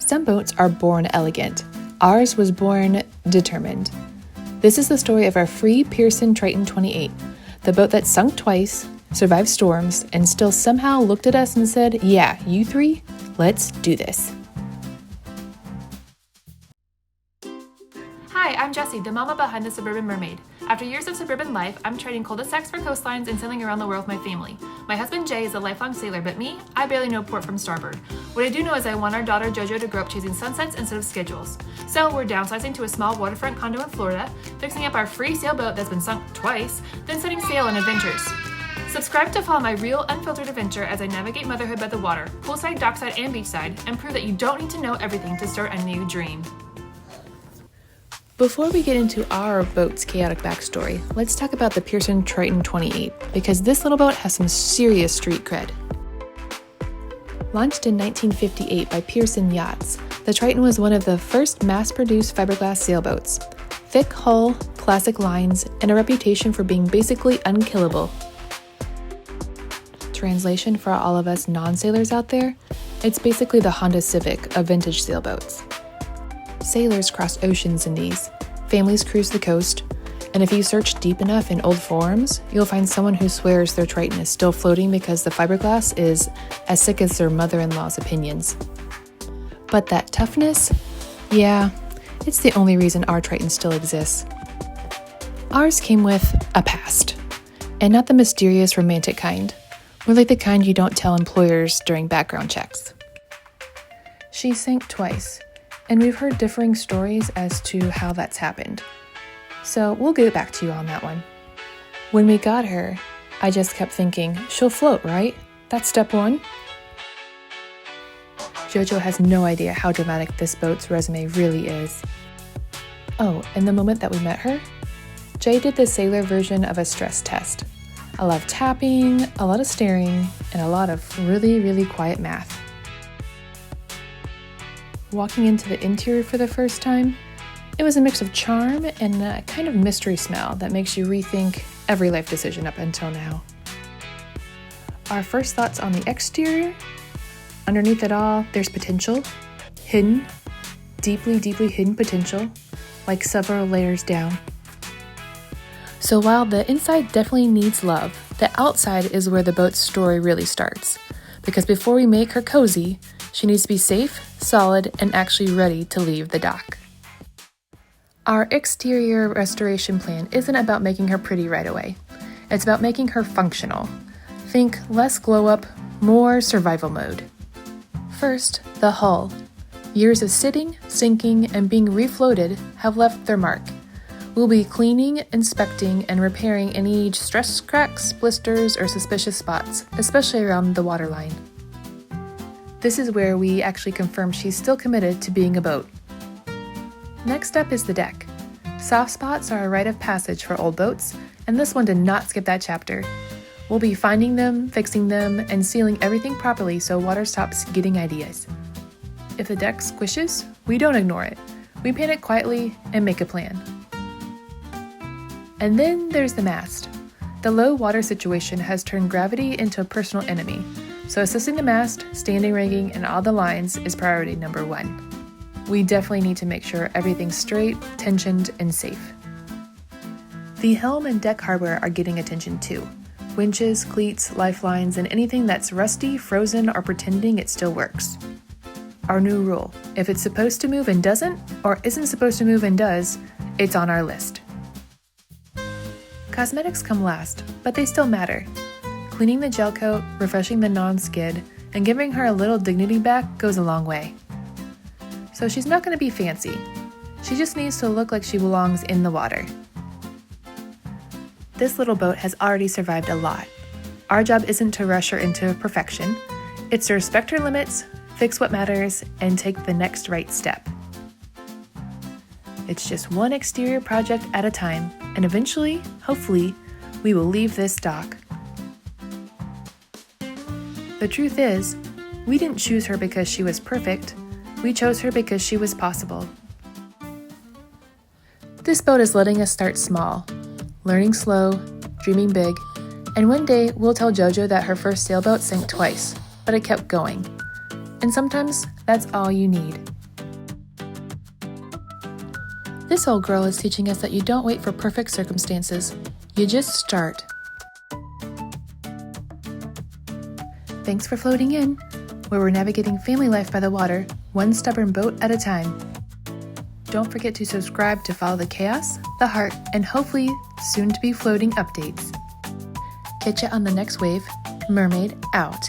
Some boats are born elegant. Ours was born determined. This is the story of our free Pearson Triton 28, the boat that sunk twice, survived storms, and still somehow looked at us and said, "Yeah, you three, let's do this." Hi, I'm Jessie, the mama behind the Suburban Mermaid. After years of suburban life, I'm trading cul-de-sacs for coastlines and sailing around the world with my family. My husband Jay is a lifelong sailor, but me, I barely know port from starboard. What I do know is I want our daughter JoJo to grow up chasing sunsets instead of schedules. So we're downsizing to a small waterfront condo in Florida, fixing up our free sailboat that's been sunk twice, then setting sail on adventures. Subscribe to follow my real, unfiltered adventure as I navigate motherhood by the water, poolside, dockside, and beachside, and prove that you don't need to know everything to start a new dream. Before we get into our boat's chaotic backstory, let's talk about the Pearson Triton 28, because this little boat has some serious street cred. Launched in 1958 by Pearson Yachts, the Triton was one of the first mass-produced fiberglass sailboats. Thick hull, classic lines, and a reputation for being basically unkillable. Translation for all of us non-sailors out there, it's basically the Honda Civic of vintage sailboats. Sailors cross oceans in these, families cruise the coast, and if you search deep enough in old forums, you'll find someone who swears their Triton is still floating because the fiberglass is as sick as their mother-in-law's opinions. But that toughness? Yeah, it's the only reason our Triton still exists. Ours came with a past, and not the mysterious romantic kind, more like the kind you don't tell employers during background checks. She sank twice, and we've heard differing stories as to how that's happened. So we'll get back to you on that one. When we got her, I just kept thinking, she'll float, right? That's step one. JoJo has no idea how dramatic this boat's resume really is. Oh, and the moment that we met her, Jay did the sailor version of a stress test. A lot of tapping, a lot of staring, and a lot of really, really quiet math. Walking into the interior for the first time, it was a mix of charm and a kind of mystery smell that makes you rethink every life decision up until now. Our first thoughts on the exterior? Underneath it all, there's potential, hidden, deeply, deeply hidden potential, like several layers down. So while the inside definitely needs love, the outside is where the boat's story really starts. Because before we make her cozy, she needs to be safe, solid, and actually ready to leave the dock. Our exterior restoration plan isn't about making her pretty right away. It's about making her functional. Think less glow up, more survival mode. First, the hull. Years of sitting, sinking, and being refloated have left their mark. We'll be cleaning, inspecting, and repairing any stress cracks, blisters, or suspicious spots, especially around the waterline. This is where we actually confirm she's still committed to being a boat. Next up is the deck. Soft spots are a rite of passage for old boats, and this one did not skip that chapter. We'll be finding them, fixing them, and sealing everything properly so water stops getting ideas. If the deck squishes, we don't ignore it. We paint it quietly and make a plan. And then there's the mast. The low water situation has turned gravity into a personal enemy, so assessing the mast, standing rigging, and all the lines is priority number one. We definitely need to make sure everything's straight, tensioned, and safe. The helm and deck hardware are getting attention too. Winches, cleats, lifelines, and anything that's rusty, frozen, or pretending it still works. Our new rule: if it's supposed to move and doesn't, or isn't supposed to move and does, it's on our list. Cosmetics come last, but they still matter. Cleaning the gel coat, refreshing the non-skid, and giving her a little dignity back goes a long way. So she's not going to be fancy. She just needs to look like she belongs in the water. This little boat has already survived a lot. Our job isn't to rush her into perfection. It's to respect her limits, fix what matters, and take the next right step. It's just one exterior project at a time, and eventually, hopefully, we will leave this dock. The truth is, we didn't choose her because she was perfect. We chose her because she was possible. This boat is letting us start small, learning slow, dreaming big, and one day we'll tell JoJo that her first sailboat sank twice, but it kept going. And sometimes that's all you need. This old girl is teaching us that you don't wait for perfect circumstances. You just start. Thanks for floating in, where we're navigating family life by the water, one stubborn boat at a time. Don't forget to subscribe to follow the chaos, the heart, and hopefully soon to be floating updates. Catch ya on the next wave. Mermaid out.